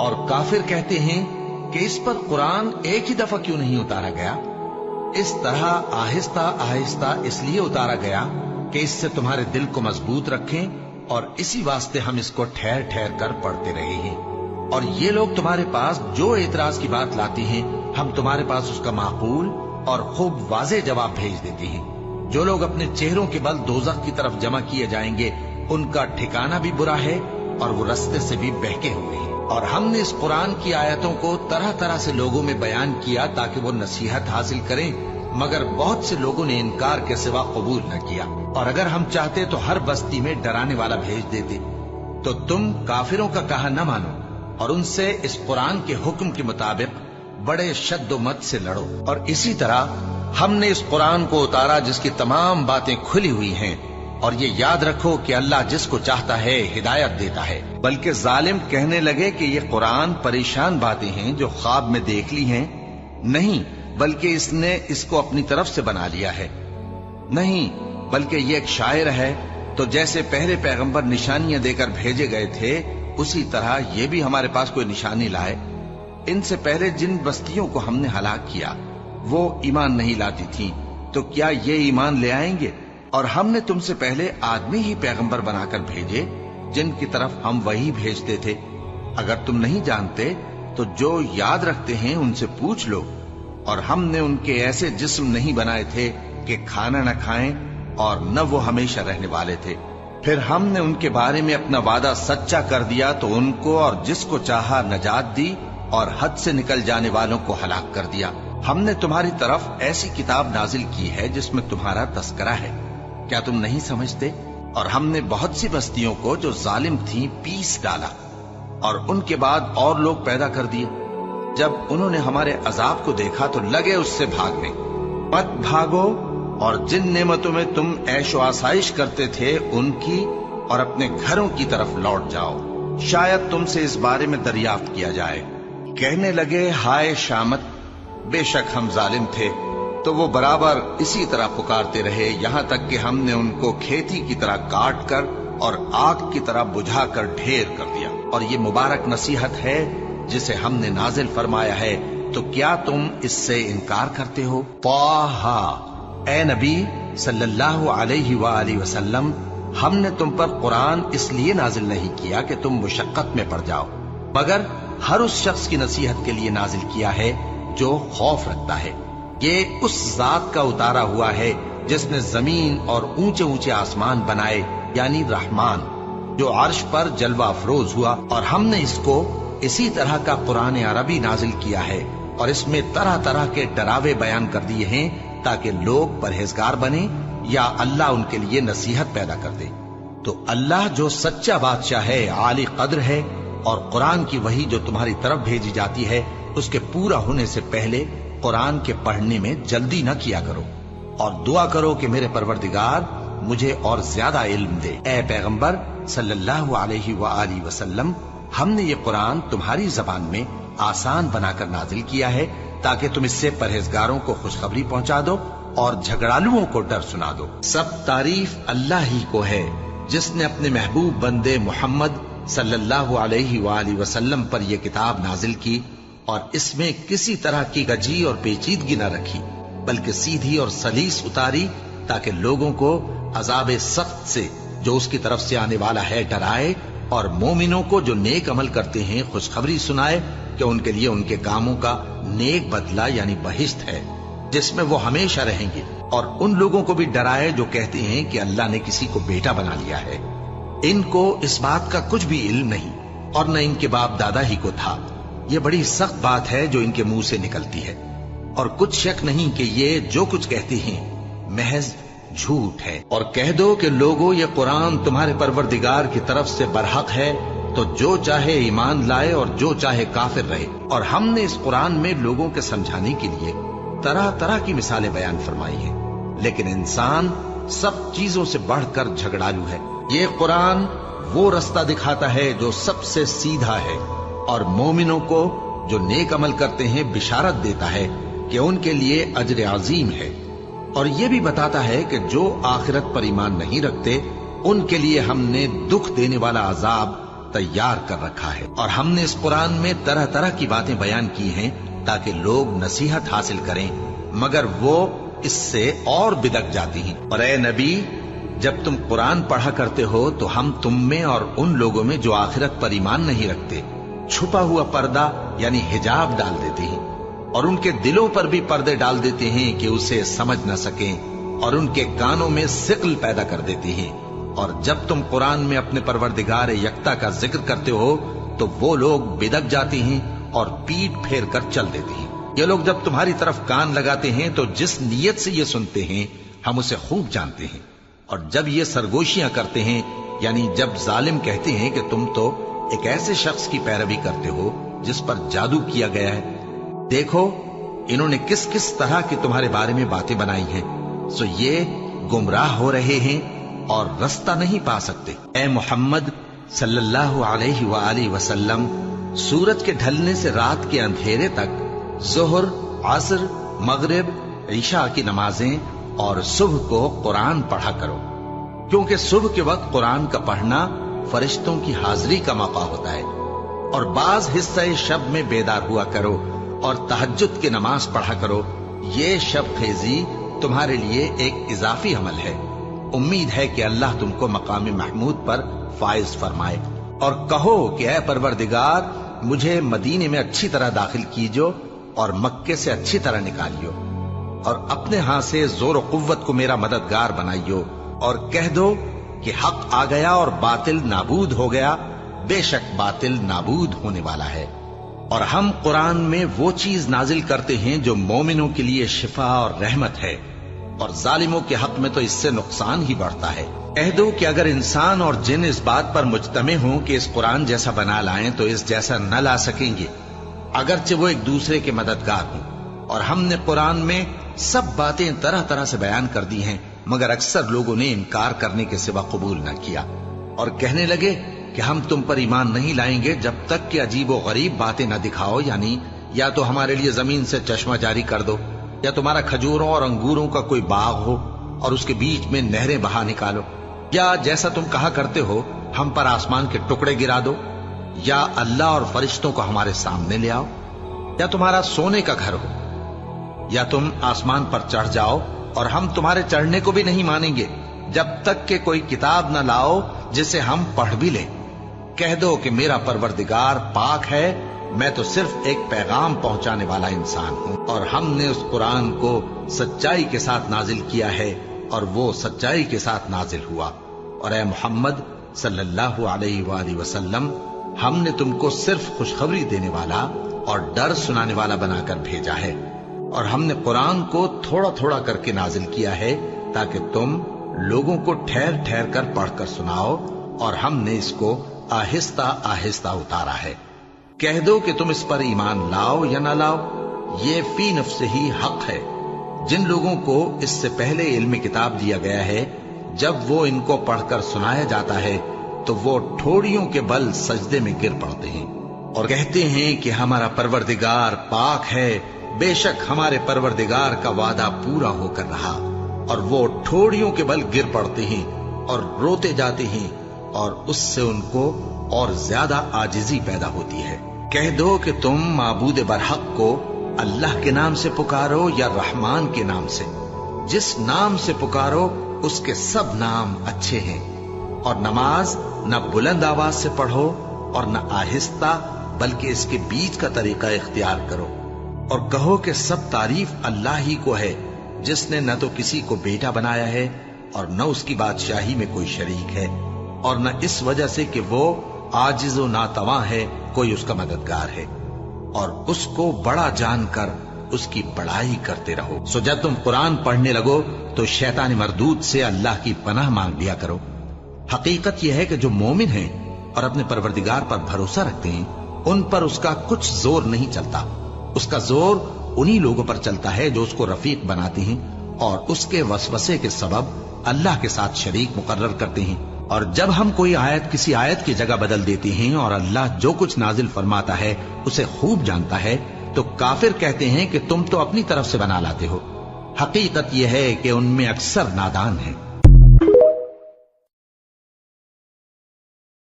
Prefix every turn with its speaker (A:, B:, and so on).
A: اور کافر کہتے ہیں کہ اس پر قرآن ایک ہی دفعہ کیوں نہیں اتارا گیا؟ اس طرح آہستہ آہستہ اس لیے اتارا گیا کہ اس سے تمہارے دل کو مضبوط رکھیں، اور اسی واسطے ہم اس کو ٹھہر ٹھہر کر پڑھتے رہے ہیں۔ اور یہ لوگ تمہارے پاس جو اعتراض کی بات لاتے ہیں، ہم تمہارے پاس اس کا معقول اور خوب واضح جواب بھیج دیتے ہیں۔ جو لوگ اپنے چہروں کے بل دوزخ کی طرف جمع کیے جائیں گے، ان کا ٹھکانہ بھی برا ہے اور وہ رستے سے بھی بہکے ہوئے ہیں۔ اور ہم نے اس قرآن کی آیتوں کو طرح طرح سے لوگوں میں بیان کیا تاکہ وہ نصیحت حاصل کریں، مگر بہت سے لوگوں نے انکار کے سوا قبول نہ کیا۔ اور اگر ہم چاہتے تو ہر بستی میں ڈرانے والا بھیج دیتے، تو تم کافروں کا کہا نہ مانو اور ان سے اس قرآن کے حکم کے مطابق بڑے شد و مت سے لڑو۔ اور اسی طرح ہم نے اس قرآن کو اتارا جس کی تمام باتیں کھلی ہوئی ہیں، اور یہ یاد رکھو کہ اللہ جس کو چاہتا ہے ہدایت دیتا ہے۔ بلکہ ظالم کہنے لگے کہ یہ قرآن پریشان باتیں ہیں جو خواب میں دیکھ لی ہیں، نہیں بلکہ اس نے اس کو اپنی طرف سے بنا لیا ہے، نہیں بلکہ یہ ایک شاعر ہے۔ تو جیسے پہلے پیغمبر نشانیاں دے کر بھیجے گئے تھے، اسی طرح یہ بھی ہمارے پاس کوئی نشانی لائے۔ ان سے پہلے جن بستیوں کو ہم نے ہلاک کیا وہ ایمان نہیں لاتی تھیں، تو کیا یہ ایمان لے آئیں گے؟ اور ہم نے تم سے پہلے آدمی ہی پیغمبر بنا کر بھیجے جن کی طرف ہم وہی بھیجتے تھے۔ اگر تم نہیں جانتے تو جو یاد رکھتے ہیں ان سے پوچھ لو۔ اور ہم نے ان کے ایسے جسم نہیں بنائے تھے کہ کھانا نہ کھائیں اور نہ وہ ہمیشہ رہنے والے تھے۔ پھر ہم نے ان کے بارے میں اپنا وعدہ سچا کر دیا تو ان کو اور جس کو چاہا نجات دی، اور حد سے نکل جانے والوں کو ہلاک کر دیا۔ ہم نے تمہاری طرف ایسی کتاب نازل کی ہے جس میں تمہارا تذکرہ ہے، کیا تم نہیں سمجھتے؟ اور ہم نے بہت سی بستیوں کو جو ظالم تھیں پیس ڈالا، اور ان کے بعد اور لوگ پیدا کر دیے۔ جب انہوں نے ہمارے عذاب کو دیکھا تو لگے اس سے بھاگنے۔ مت بھاگو، اور جن نعمتوں میں تم عیش و آسائش کرتے تھے ان کی اور اپنے گھروں کی طرف لوٹ جاؤ، شاید تم سے اس بارے میں دریافت کیا جائے۔ کہنے لگے ہائے شامت، بے شک ہم ظالم تھے۔ تو وہ برابر اسی طرح پکارتے رہے یہاں تک کہ ہم نے ان کو کھیتی کی طرح کاٹ کر اور آگ کی طرح بجھا کر ڈھیر کر دیا۔ اور یہ مبارک نصیحت ہے جسے ہم نے نازل فرمایا ہے، تو کیا تم اس سے انکار کرتے ہو؟ طٰہٰ، اے نبی صلی اللہ علیہ وآلہ وسلم، ہم نے تم پر قرآن اس لیے نازل نہیں کیا کہ تم مشقت میں پڑ جاؤ، مگر ہر اس شخص کی نصیحت کے لیے نازل کیا ہے جو خوف رکھتا ہے۔ یہ اس ذات کا اتارا ہوا ہے جس نے زمین اور اونچے اونچے آسمان بنائے، یعنی رحمان، جو عرش پر جلوہ افروز ہوا۔ اور ہم نے اس کو اسی طرح کا قرآن عربی نازل کیا ہے، اور اس میں طرح طرح کے ڈراوے بیان کر دیے ہیں تاکہ لوگ پرہیزگار بنیں یا اللہ ان کے لیے نصیحت پیدا کر دے۔ تو اللہ جو سچا بادشاہ ہے، عالی قدر ہے، اور قرآن کی وحی جو تمہاری طرف بھیجی جاتی ہے اس کے پورا ہونے سے پہلے قرآن کے پڑھنے میں جلدی نہ کیا کرو، اور دعا کرو کہ میرے پروردگار مجھے اور زیادہ علم دے۔ اے پیغمبر صلی اللہ علیہ وآلہ وسلم، ہم نے یہ قرآن تمہاری زبان میں آسان بنا کر نازل کیا ہے تاکہ تم اس سے پرہیزگاروں کو خوشخبری پہنچا دو اور جھگڑالوؤں کو ڈر سنا دو۔ سب تعریف اللہ ہی کو ہے جس نے اپنے محبوب بندے محمد صلی اللہ علیہ وآلہ وسلم پر یہ کتاب نازل کی، اور اس میں کسی طرح کی گجی اور پیچیدگی نہ رکھی، بلکہ سیدھی اور سلیس اتاری تاکہ لوگوں کو عذاب سخت سے جو اس کی طرف سے آنے والا ہے ڈرائے، اور مومنوں کو جو نیک عمل کرتے ہیں خوشخبری سنائے کہ ان کے لیے ان کے کاموں کا نیک بدلہ یعنی بہشت ہے جس میں وہ ہمیشہ رہیں گے، اور ان لوگوں کو بھی ڈرائے جو کہتے ہیں کہ اللہ نے کسی کو بیٹا بنا لیا ہے۔ ان کو اس بات کا کچھ بھی علم نہیں، اور نہ ان کے باپ دادا ہی کو تھا۔ یہ بڑی سخت بات ہے جو ان کے منہ سے نکلتی ہے، اور کچھ شک نہیں کہ یہ جو کچھ کہتے ہیں محض جھوٹ ہے۔ اور کہہ دو کہ لوگوں یہ قرآن تمہارے پروردگار کی طرف سے برحق ہے، تو جو چاہے ایمان لائے اور جو چاہے کافر رہے۔ اور ہم نے اس قرآن میں لوگوں کے سمجھانے کے لیے طرح طرح کی مثالیں بیان فرمائی ہیں، لیکن انسان سب چیزوں سے بڑھ کر جھگڑالو ہے۔ یہ قرآن وہ رستہ دکھاتا ہے جو سب سے سیدھا ہے، اور مومنوں کو جو نیک عمل کرتے ہیں بشارت دیتا ہے کہ ان کے لیے اجر عظیم ہے، اور یہ بھی بتاتا ہے کہ جو آخرت پر ایمان نہیں رکھتے ان کے لیے ہم نے دکھ دینے والا عذاب तैयार कर रखा है। और हमने इस कुरान में तरह तरह की बातें बयान की हैं ताकि लोग नसीहत हासिल करें, मगर वो इससे और बिदक जाती हैं। और ए नबी, जब तुम कुरान पढ़ा करते हो तो हम तुम में और उन लोगों में जो आखिरत पर ईमान नहीं रखते छुपा हुआ पर्दा यानी हिजाब डाल देते हैं, और उनके दिलों पर भी पर्दे डाल देते हैं कि उसे समझ न सकें, और उनके कानों में सिक्ल पैदा कर देते हैं। और जब तुम कुरान में अपने परवरदिगार यकता का जिक्र करते हो तो वो लोग बिदक जाते हैं और पीठ फेर कर चल देते हैं। ये लोग जब तुम्हारी तरफ कान लगाते हैं तो जिस नीयत से ये सुनते हैं हम उसे खूब जानते हैं। और जब ये सरगोशियां करते हैं, यानी जब जालिम कहते हैं कि तुम तो एक ऐसे शख्स की पैरवी करते हो जिस पर जादू किया गया है, देखो इन्होंने किस किस तरह की तुम्हारे बारे में बातें बनाई हैं, सो ये गुमराह हो रहे हैं और रास्ता नहीं पा सकते। ए मोहम्मद सल्लल्लाहु अलैहि वालैहि वसल्लम, सूरज के ढलने से रात के अंधेरे तक ज़ोहर, असर, मगरिब, ईशा की नमाजें और सुबह को कुरान पढ़ा करो, क्योंकि सुबह के वक्त कुरान का पढ़ना फरिश्तों की हाजिरी का मौका होता है। और बाज हिस्से शब में बेदार हुआ करो और तहज्जुद की नमाज पढ़ा करो। ये शब खेजी तुम्हारे लिए एक इजाफी अमल है। उम्मीद है कि अल्लाह तुमको मकाम महमूद पर फाइज फरमाए। और कहो कि ऐ परवरदिगार, मुझे मदीने में अच्छी तरह दाखिल कीजो और मक्के से अच्छी तरह निकालियो, और अपने हाथ से जोर और कुव्वत को मेरा मददगार बनाइयो। और कह दो कि हक आ गया और बातिल नाबूद हो गया, बेशक बातिल नाबूद होने वाला है। और हम कुरान में वो चीज नाजिल करते हैं जो मोमिनों के लिए शिफा और रहमत है, और जालिमों के हक में तो इससे नुकसान ही बढ़ता है। कह दो कि अगर इंसान और जिन इस बात पर मुजतमे हों कि इस कुरान जैसा बना लाएं तो इस जैसा न ला सकेंगे, अगरचे वो एक दूसरे के मददगार हों। और हमने कुरान में सब बातें तरह तरह से बयान कर दी हैं, मगर अक्सर लोगों ने इनकार करने के सिवा कबूल न किया, और कहने लगे कि हम तुम पर ईमान नहीं लाएंगे जब तक कि अजीब और गरीब बातें न दिखाओ, यानी या तो हमारे लिए जमीन से चश्मा जारी कर दो, या तुम्हारा खजूरों और अंगूरों का कोई बाग हो और उसके बीच में नहरें बहा निकालो, या जैसा तुम कहा करते हो हम पर आसमान के टुकड़े गिरा दो, या अल्लाह और फरिश्तों को हमारे सामने ले आओ, या तुम्हारा सोने का घर हो, या तुम आसमान पर चढ़ जाओ और हम तुम्हारे चढ़ने को भी नहीं मानेंगे जब तक कि कोई किताब न लाओ जिसे हम पढ़ भी लें। कह दो कि मेरा परवरदिगार पाक है, मैं तो सिर्फ एक पैगाम पहुंचाने वाला इंसान हूं, और हमने उस कुरान को सच्चाई के साथ नाजिल किया है और वो सच्चाई के साथ नाजिल हुआ। और ए मोहम्मद सल्लल्लाहु अलैहि वसल्लम, हमने तुमको सिर्फ खुशखबरी देने वाला और डर सुनाने वाला बनाकर भेजा है। और हमने कुरान को थोड़ा थोड़ा करके नाजिल किया है ताकि तुम लोगों को ठहर ठहर कर पढ़कर सुनाओ, और हमने इसको आहिस्ता आहिस्ता उतारा है। कह दो कि तुम इस पर ईमान लाओ या ना लाओ, ये फी नफ्से ही हक है। जिन लोगों को इससे पहले इल्म किताब दिया गया है, जब वो इनको पढ़कर सुनाया जाता है तो वो ठोड़ियों के बल सजदे में गिर पड़ते हैं और कहते हैं कि हमारा परवरदिगार पाक है, बेशक हमारे परवरदिगार का वादा पूरा होकर रहा। और वो ठोड़ियों के बल गिर पड़ते हैं और रोते जाते हैं, और उससे उनको और ज्यादा आजिजी पैदा होती है। कह दो कि तुम माबूद बरहक को अल्लाह के नाम से पुकारो या रहमान के नाम से, जिस नाम से पुकारो उसके सब नाम अच्छे हैं। और नमाज न बुलंद आवाज से पढ़ो और न आहिस्ता, बल्कि इसके बीच का तरीका इख्तियार करो। और कहो कि सब तारीफ अल्लाह ही को है, जिसने न तो किसी को बेटा बनाया है और न उसकी बादशाही में कोई शरीक है, और न इस वजह से कि वो आजिज व नातवा है कोई उसका मददगार है। और उसको बड़ा जानकर उसकी बड़ाई करते रहो। सो जब तुम कुरान पढ़ने लगो तो शैतान मरदूद से अल्लाह की पनाह मांग लिया करो। हकीकत यह है कि जो मोमिन हैं और अपने परवरदिगार पर भरोसा रखते हैं, उन पर उसका कुछ जोर नहीं चलता। उसका जोर उन्हीं लोगों पर चलता है जो उसको रफीक बनाते हैं और उसके वसवसे के सबब अल्लाह के साथ शरीक मुकर्रर करते हैं। और जब हम कोई आयत किसी आयत की जगह बदल देते हैं और अल्लाह जो कुछ नाजिल फरमाता है उसे खूब जानता है, तो काफिर कहते हैं कि तुम तो अपनी तरफ से बना लाते हो। हकीकत यह है कि उनमें अक्सर नादान हैं।